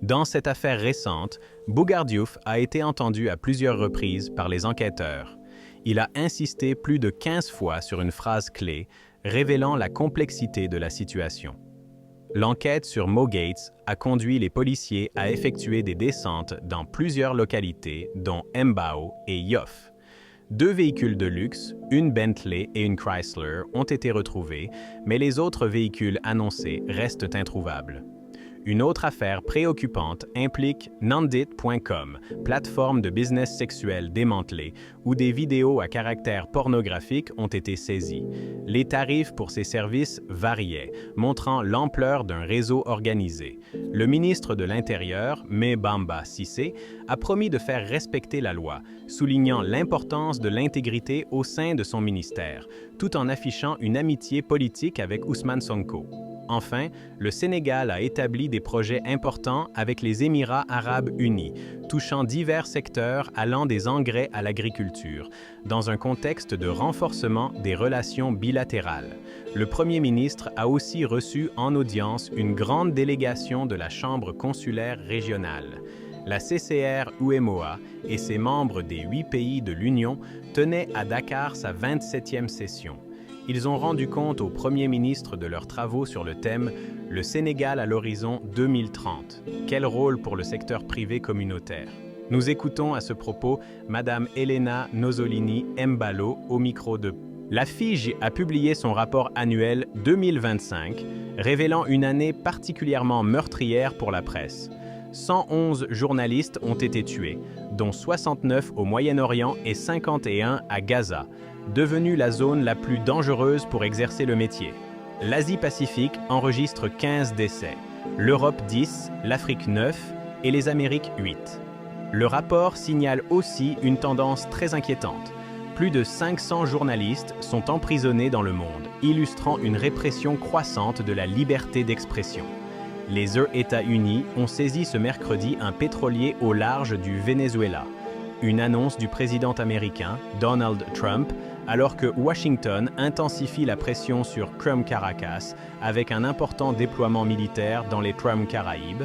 Dans cette affaire récente, Bougaردiouf a été entendu à plusieurs reprises par les enquêteurs. Il a insisté plus de 15 fois sur une phrase clé, révélant la complexité de la situation. L'enquête sur Mo Gates a conduit les policiers à effectuer des descentes dans plusieurs localités, dont Mbao et Yoff. 2 véhicules de luxe, une Bentley et une Chrysler, ont été retrouvés, mais les autres véhicules annoncés restent introuvables. Une autre affaire préoccupante implique Nandit.com, plateforme de business sexuel démantelée, où des vidéos à caractère pornographique ont été saisies. Les tarifs pour ces services variaient, montrant l'ampleur d'un réseau organisé. Le ministre de l'Intérieur, Mebamba Cissé, a promis de faire respecter la loi, soulignant l'importance de l'intégrité au sein de son ministère, tout en affichant une amitié politique avec Ousmane Sonko. Enfin, le Sénégal a établi des projets importants avec les Émirats arabes unis, touchant divers secteurs allant des engrais à l'agriculture, dans un contexte de renforcement des relations bilatérales. Le Premier ministre a aussi reçu en audience une grande délégation de la Chambre consulaire régionale. La CCR-UEMOA et ses membres des 8 pays de l'Union tenaient à Dakar sa 27e session. Ils ont rendu compte au Premier ministre de leurs travaux sur le thème « Le Sénégal à l'horizon 2030 ». Quel rôle pour le secteur privé communautaire? Nous écoutons à ce propos Madame Elena Nozzolini Mbalo au micro de La FIGE a publié son rapport annuel 2025, révélant une année particulièrement meurtrière pour la presse. 111 journalistes ont été tués, dont 69 au Moyen-Orient et 51 à Gaza, devenue la zone la plus dangereuse pour exercer le métier. L'Asie-Pacifique enregistre 15 décès, l'Europe 10, l'Afrique 9 et les Amériques 8. Le rapport signale aussi une tendance très inquiétante. Plus de 500 journalistes sont emprisonnés dans le monde, illustrant une répression croissante de la liberté d'expression. Les États-Unis ont saisi ce mercredi un pétrolier au large du Venezuela. Une annonce du président américain, Donald Trump, alors que Washington intensifie la pression sur Trump Caracas avec un important déploiement militaire dans les Trump Caraïbes,